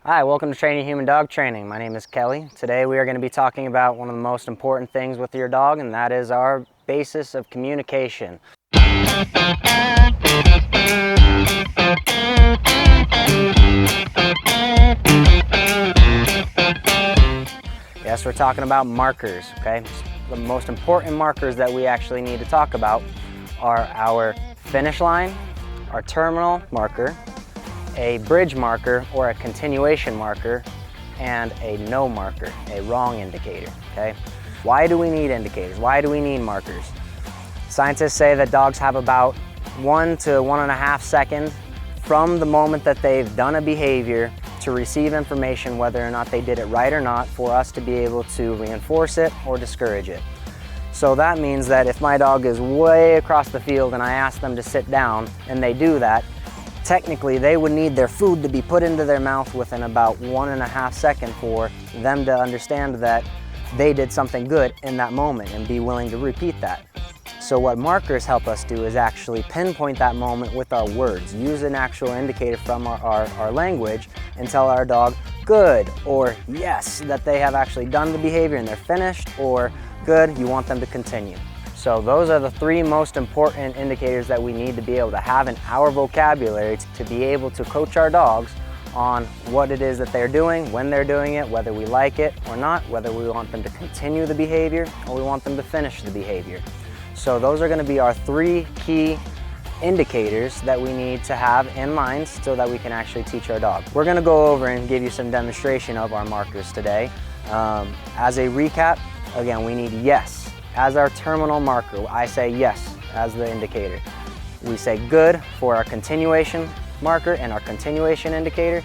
Hi, welcome to Training Human Dog Training. My name is Kelly. Today we are going to be talking about one of the most important things with your dog, and that is our basis of communication. Yes, we're talking about markers, okay? The most important markers that we actually need to talk about are our finish line, our terminal marker, a bridge marker or a continuation marker, and a no marker, a wrong indicator, okay? Why do we need indicators? Why do we need markers? Scientists say that dogs have about 1 to 1.5 seconds from the moment that they've done a behavior to receive information whether or not they did it right or not for us to be able to reinforce it or discourage it. So that means that if my dog is way across the field and I ask them to sit down and they do that, technically they would need their food to be put into their mouth within about 1.5 seconds for them to understand that they did something good in that moment and be willing to repeat that. So what markers help us do is actually pinpoint that moment with our words, use an actual indicator from our language and tell our dog good or yes, that they have actually done the behavior and they're finished, or good, you want them to continue. So those are the 3 most important indicators that we need to be able to have in our vocabulary to be able to coach our dogs on what it is that they're doing, when they're doing it, whether we like it or not, whether we want them to continue the behavior or we want them to finish the behavior. So those are going to be our 3 key indicators that we need to have in mind so that we can actually teach our dog. We're going to go over and give you some demonstration of our markers today. As a recap, again, we need yes as our terminal marker. I say yes as the indicator. We say good for our continuation marker and our continuation indicator,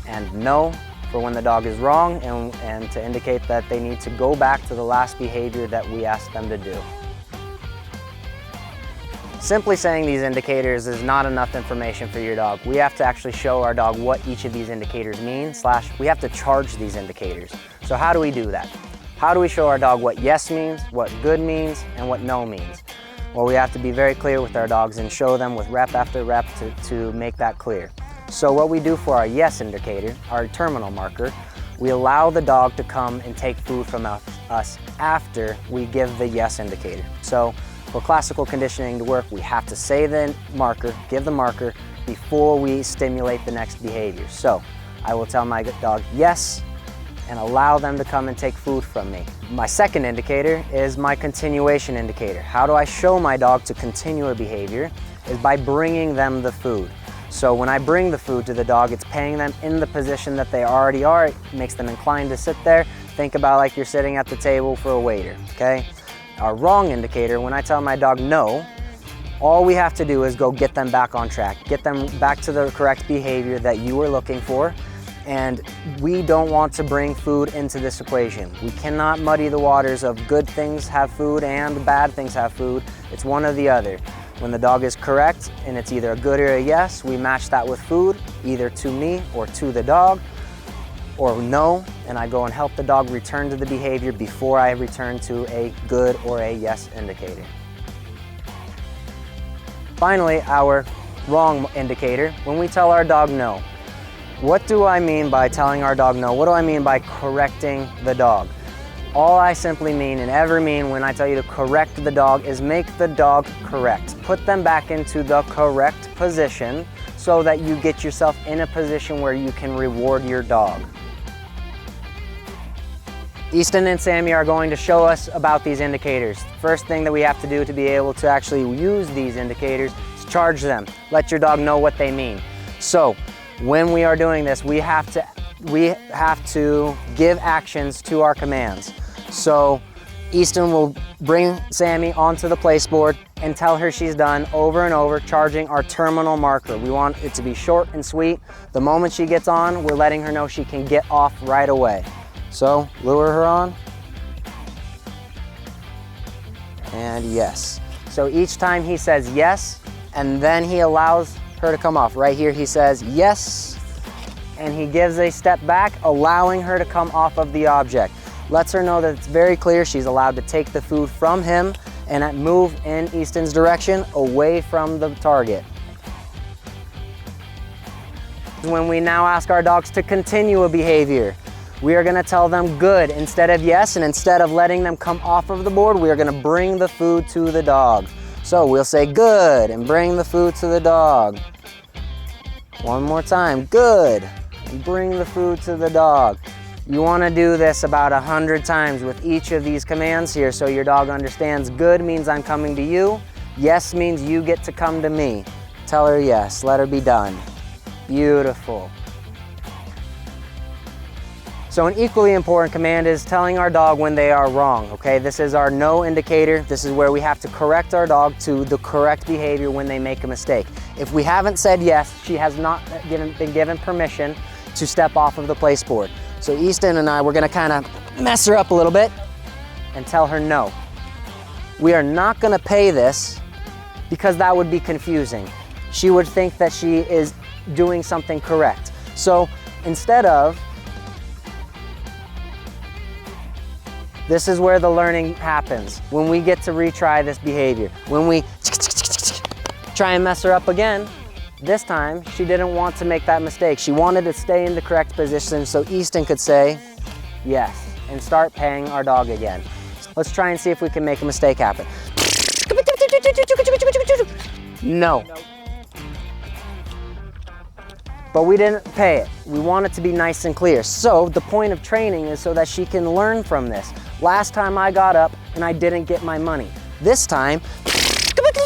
and no for when the dog is wrong and to indicate that they need to go back to the last behavior that we asked them to do. Simply saying these indicators is not enough information for your dog. We have to actually show our dog what each of these indicators mean, / we have to charge these indicators. So how do we do that? How do we show our dog what yes means, what good means, and what no means? Well, we have to be very clear with our dogs and show them with rep after rep to make that clear. So what we do for our yes indicator, our terminal marker, we allow the dog to come and take food from us after we give the yes indicator. So for classical conditioning to work, we have to say the marker, give the marker, before we stimulate the next behavior. So I will tell my dog yes, and allow them to come and take food from me. My second indicator is my continuation indicator. How do I show my dog to continue a behavior? Is by bringing them the food. So when I bring the food to the dog, it's paying them in the position that they already are. It makes them inclined to sit there. Think about like you're sitting at the table for a waiter, okay? Our wrong indicator, when I tell my dog no, all we have to do is go get them back on track, get them back to the correct behavior that you were looking for. And we don't want to bring food into this equation. We cannot muddy the waters of good things have food and bad things have food. It's one or the other. When the dog is correct and it's either a good or a yes, we match that with food, either to me or to the dog, or no, and I go and help the dog return to the behavior before I return to a good or a yes indicator. Finally, our wrong indicator, when we tell our dog no. What do I mean by telling our dog no? What do I mean by correcting the dog? All I simply mean and ever mean when I tell you to correct the dog is make the dog correct. Put them back into the correct position so that you get yourself in a position where you can reward your dog. Easton and Sammy are going to show us about these indicators. First thing that we have to do to be able to actually use these indicators is charge them. Let your dog know what they mean. So when we are doing this, we have to give actions to our commands. So Easton will bring Sammy onto the place board and tell her she's done over and over, charging our terminal marker. We want it to be short and sweet. The moment she gets on, we're letting her know she can get off right away. So lure her on. And yes. So each time he says yes, and then he allows her to come off. Right here he says yes, and he gives a step back, allowing her to come off of the object. Lets her know that it's very clear she's allowed to take the food from him and move in Easton's direction away from the target. When we now ask our dogs to continue a behavior, we are gonna tell them good instead of yes, and instead of letting them come off of the board, we are gonna bring the food to the dog. So we'll say good and bring the food to the dog. One more time, good, and bring the food to the dog. You wanna do this about 100 times with each of these commands here so your dog understands good means I'm coming to you, yes means you get to come to me. Tell her yes, let her be done. Beautiful. So an equally important command is telling our dog when they are wrong, okay? This is our no indicator. This is where we have to correct our dog to the correct behavior when they make a mistake. If we haven't said yes, she has not been given permission to step off of the place board. So Easton and I, we're gonna kind of mess her up a little bit and tell her no. We are not gonna pay this because that would be confusing. She would think that she is doing something correct. So instead of, this is where the learning happens, when we get to retry this behavior. When we try and mess her up again, this time she didn't want to make that mistake. She wanted to stay in the correct position so Easton could say yes and start paying our dog again. Let's try and see if we can make a mistake happen. No. But we didn't pay it. We want it to be nice and clear. So the point of training is so that she can learn from this. Last time I got up and I didn't get my money. This time, put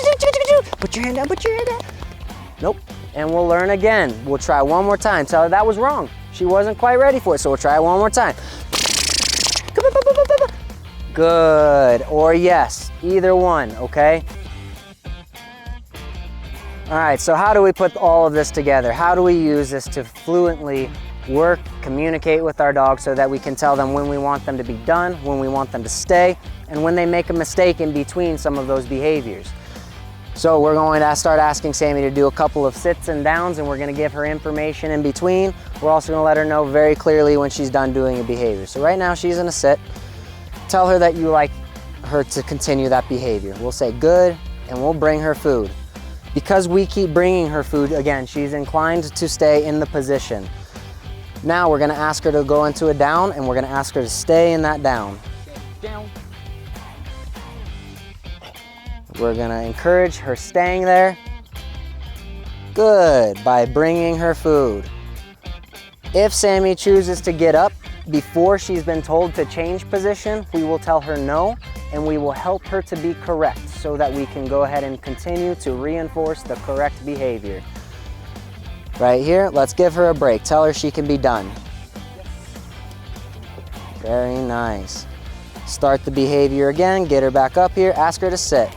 your hand down, put your hand down. Nope, and we'll learn again. We'll try one more time. Tell her that was wrong. She wasn't quite ready for it, so we'll try it one more time. Good, or yes, either one, okay? All right, so how do we put all of this together? How do we use this to fluently work, communicate with our dogs so that we can tell them when we want them to be done, when we want them to stay, and when they make a mistake in between some of those behaviors? So we're going to start asking Sammy to do a couple of sits and downs, and we're gonna give her information in between. We're also gonna let her know very clearly when she's done doing a behavior. So right now she's in a sit. Tell her that you like her to continue that behavior. We'll say good, and we'll bring her food. Because we keep bringing her food, again, she's inclined to stay in the position. Now we're gonna ask her to go into a down, and we're gonna ask her to stay in that down. Down. We're gonna encourage her staying there. Good, by bringing her food. If Sammy chooses to get up before she's been told to change position, we will tell her no, and we will help her to be correct so that we can go ahead and continue to reinforce the correct behavior. Right here, let's give her a break. Tell her she can be done. Very nice. Start the behavior again, get her back up here, ask her to sit.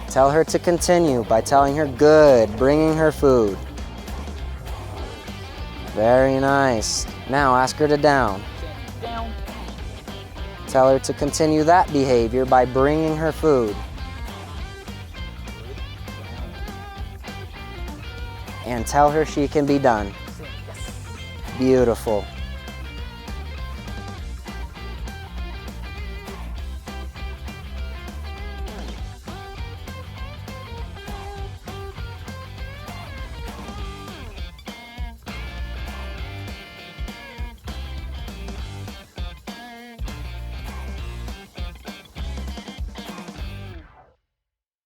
Tell her to continue by telling her good, bringing her food. Very nice. Now ask her to down. Down. Tell her to continue that behavior by bringing her food. And tell her she can be done. Beautiful.